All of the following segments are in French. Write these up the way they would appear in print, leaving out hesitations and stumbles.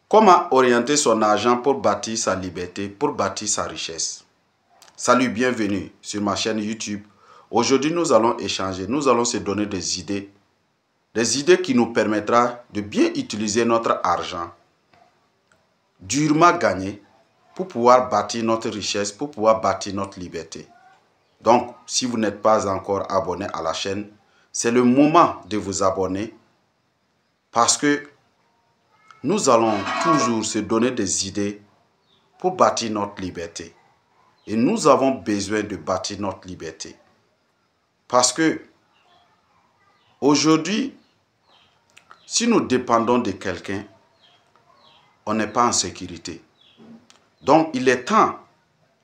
Comment orienter son argent pour bâtir sa liberté, pour bâtir sa richesse? Salut, bienvenue sur ma chaîne YouTube. Aujourd'hui, nous allons échanger, nous allons se donner des idées qui nous permettront de bien utiliser notre argent, durement gagné, pour pouvoir bâtir notre richesse, pour pouvoir bâtir notre liberté. Donc, si vous n'êtes pas encore abonné à la chaîne, c'est le moment de vous abonner parce que nous allons toujours se donner des idées pour bâtir notre liberté. Et nous avons besoin de bâtir notre liberté. Parce que aujourd'hui, si nous dépendons de quelqu'un, on n'est pas en sécurité. Donc, il est temps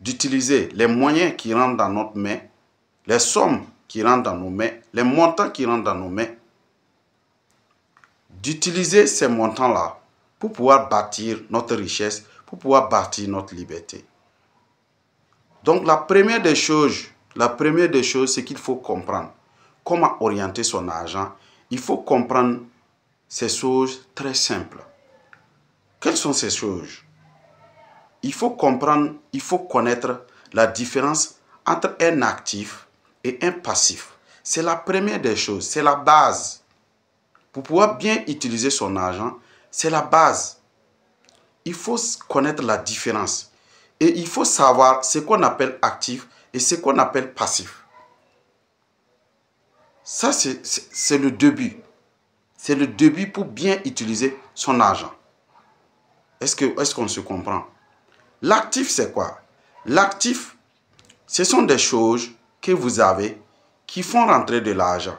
d'utiliser les moyens qui rentrent dans notre main, les sommes qui rentrent dans nos mains, les montants qui rentrent dans nos mains, d'utiliser ces montants-là pour pouvoir bâtir notre richesse, pour pouvoir bâtir notre liberté. Donc, la première des choses, c'est qu'il faut comprendre comment orienter son argent. Il faut comprendre ces choses très simples. Quelles sont ces choses? Il faut comprendre, il faut connaître la différence entre un actif et un passif. C'est la première des choses, c'est la base. Pour pouvoir bien utiliser son argent, c'est la base. Il faut connaître la différence. Et il faut savoir ce qu'on appelle actif et ce qu'on appelle passif. Ça, c'est le début. C'est le début pour bien utiliser son argent. Est-ce qu'on se comprend? L'actif, c'est quoi? L'actif, ce sont des choses que vous avez qui font rentrer de l'argent,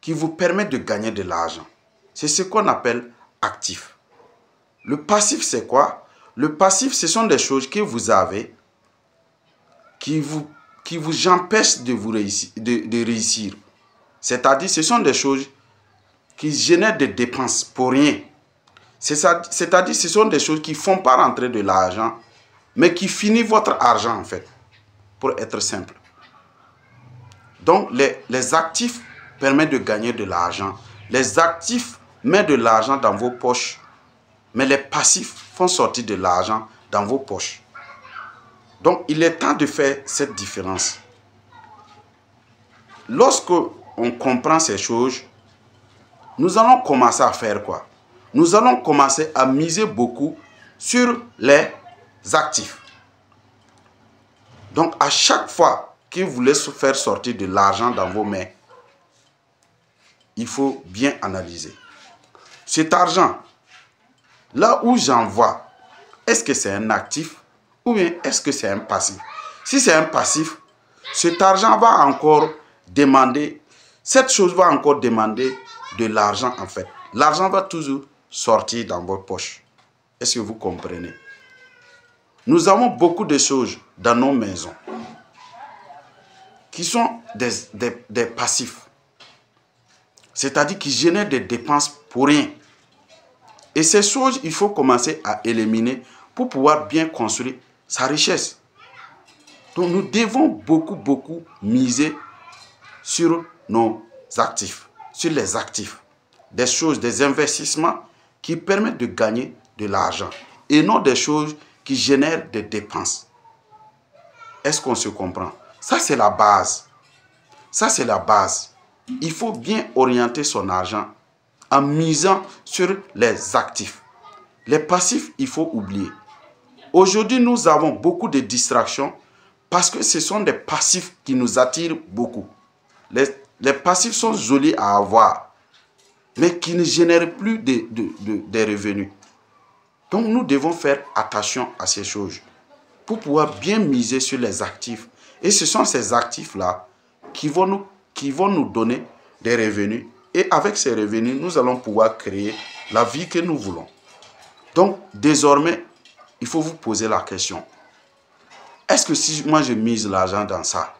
qui vous permettent de gagner de l'argent. C'est ce qu'on appelle actif. Le passif, c'est quoi? Le passif, ce sont des choses que vous avez qui vous empêchent de réussir. C'est-à-dire, ce sont des choses qui génèrent des dépenses pour rien. C'est-à-dire, ce sont des choses qui ne font pas rentrer de l'argent, mais qui finissent votre argent, en fait, pour être simple. Donc, les actifs permettent de gagner de l'argent. Les actifs mettent de l'argent dans vos poches, mais les passifs font sortir de l'argent dans vos poches. Donc, il est temps de faire cette différence. Lorsque on comprend ces choses, nous allons commencer à faire quoi? Nous allons commencer à miser beaucoup sur les actifs. Donc, à chaque fois que vous voulez faire sortir de l'argent dans vos mains, il faut bien analyser. Cet argent, là où j'envoie, est-ce que c'est un actif ou bien est-ce que c'est un passif? Si c'est un passif, cet argent va encore demander, cette chose va encore demander de l'argent en fait. L'argent va toujours sortir dans votre poche. Est-ce que vous comprenez? Nous avons beaucoup de choses dans nos maisons qui sont des passifs. C'est-à-dire qui génèrent des dépenses pour rien. Et ces choses, il faut commencer à éliminer pour pouvoir bien construire sa richesse. Donc nous devons beaucoup miser sur nos actifs, sur les actifs. Des choses, des investissements qui permettent de gagner de l'argent et non des choses qui génèrent des dépenses. Est-ce qu'on se comprend? Ça, c'est la base. Ça, c'est la base. Il faut bien orienter son argent en misant sur les actifs. Les passifs, il faut oublier. Aujourd'hui, nous avons beaucoup de distractions parce que ce sont des passifs qui nous attirent beaucoup. Les passifs sont jolis à avoir, mais qui ne génèrent plus des revenus. Donc, nous devons faire attention à ces choses pour pouvoir bien miser sur les actifs. Et ce sont ces actifs-là qui vont nous donner des revenus. Et avec ces revenus, nous allons pouvoir créer la vie que nous voulons. Donc, désormais, il faut vous poser la question. Est-ce que si moi je mise l'argent dans ça,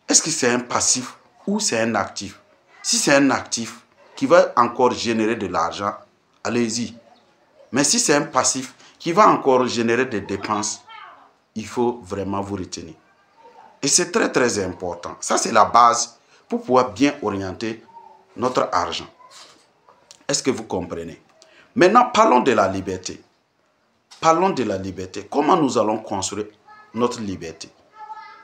est-ce que c'est un passif ou c'est un actif? Si c'est un actif qui va encore générer de l'argent, allez-y. Mais si c'est un passif qui va encore générer des dépenses, il faut vraiment vous retenir. Et c'est très important. Ça, c'est la base pour pouvoir bien orienter notre argent. Est-ce que vous comprenez? Maintenant, parlons de la liberté. parlons de la liberté. Comment nous allons construire notre liberté?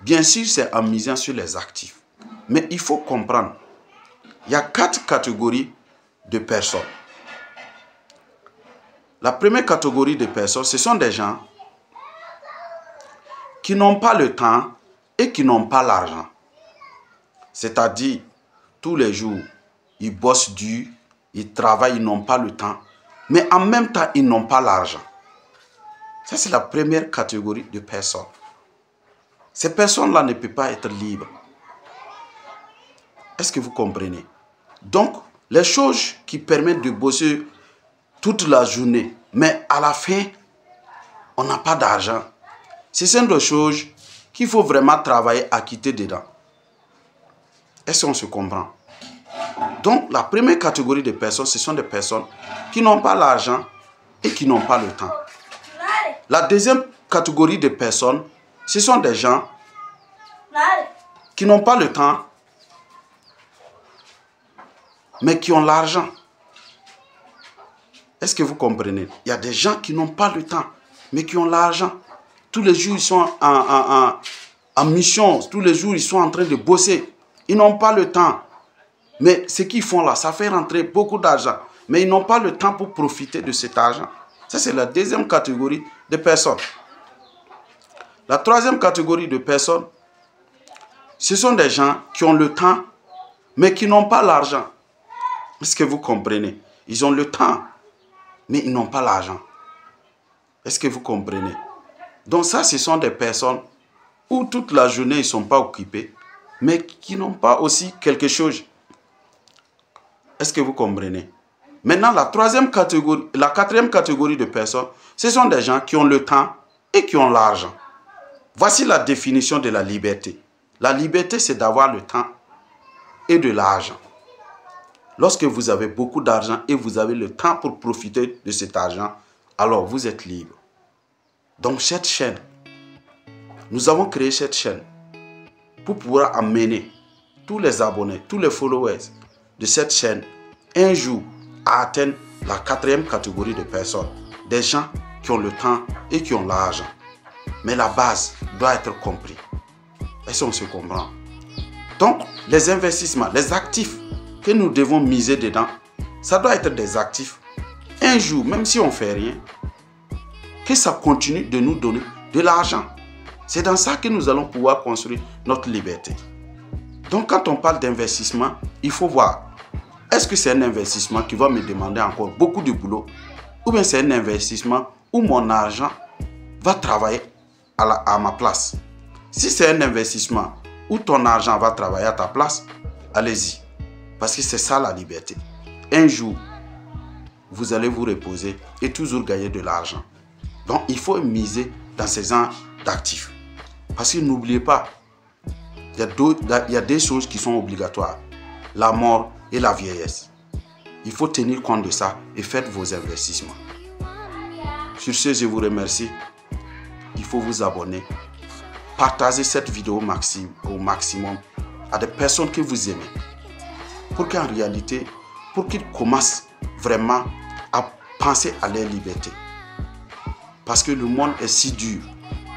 Bien sûr, c'est en misant sur les actifs. Mais il faut comprendre, il y a 4 catégories de personnes. La première catégorie de personnes, ce sont des gens qui n'ont pas le temps et qui n'ont pas l'argent. C'est-à-dire, tous les jours, ils bossent dur, ils travaillent, ils n'ont pas le temps, mais en même temps, ils n'ont pas l'argent. Ça, c'est la première catégorie de personnes. Ces personnes-là ne peuvent pas être libres. Est-ce que vous comprenez? Donc, les choses qui permettent de bosser toute la journée, mais à la fin, on n'a pas d'argent. Ce sont des choses qu'il faut vraiment travailler à quitter dedans. Est-ce qu'on se comprend? Donc, la première catégorie de personnes, ce sont des personnes qui n'ont pas l'argent et qui n'ont pas le temps. La deuxième catégorie de personnes, ce sont des gens qui n'ont pas le temps, mais qui ont l'argent. Est-ce que vous comprenez? Il y a des gens qui n'ont pas le temps, mais qui ont l'argent. Tous les jours, ils sont en mission. Tous les jours, ils sont en train de bosser. Ils n'ont pas le temps. Mais ce qu'ils font là, ça fait rentrer beaucoup d'argent. Mais ils n'ont pas le temps pour profiter de cet argent. Ça, c'est la deuxième catégorie de personnes. La troisième catégorie de personnes, ce sont des gens qui ont le temps, mais qui n'ont pas l'argent. Est-ce que vous comprenez? Ils ont le temps, mais ils n'ont pas l'argent. Est-ce que vous comprenez? Donc ça, ce sont des personnes où toute la journée, ils ne sont pas occupés, mais qui n'ont pas aussi quelque chose. Est-ce que vous comprenez? Maintenant, la quatrième catégorie de personnes, ce sont des gens qui ont le temps et qui ont l'argent. Voici la définition de la liberté. La liberté, c'est d'avoir le temps et de l'argent. Lorsque vous avez beaucoup d'argent et vous avez le temps pour profiter de cet argent, alors vous êtes libre. Donc cette chaîne, nous avons créé cette chaîne pour pouvoir amener tous les abonnés, tous les followers de cette chaîne un jour à atteindre la quatrième catégorie de personnes. Des gens qui ont le temps et qui ont l'argent. Mais la base doit être comprise. Est-ce qu'on se comprend? Donc les investissements, les actifs que nous devons miser dedans, ça doit être des actifs. Un jour, même si on ne fait rien, que ça continue de nous donner de l'argent. C'est dans ça que nous allons pouvoir construire notre liberté. Donc quand on parle d'investissement, il faut voir, est-ce que c'est un investissement qui va me demander encore beaucoup de boulot, ou bien c'est un investissement où mon argent va travailler à ma place? Si c'est un investissement où ton argent va travailler à ta place, allez-y. Parce que c'est ça la liberté. Un jour, vous allez vous reposer et toujours gagner de l'argent. Donc, il faut miser dans ces ans d'actifs. Parce que n'oubliez pas, il y a des choses qui sont obligatoires. La mort et la vieillesse. Il faut tenir compte de ça et faites vos investissements. Sur ce, je vous remercie. Il faut vous abonner. Partagez cette vidéo au maximum à des personnes que vous aimez. Pour qu'en réalité, pour qu'ils commencent vraiment à penser à leur liberté. Parce que le monde est si dur.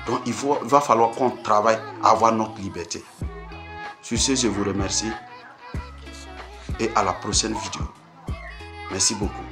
Donc il va falloir qu'on travaille à avoir notre liberté. Sur ce, je vous remercie. Et à la prochaine vidéo. Merci beaucoup.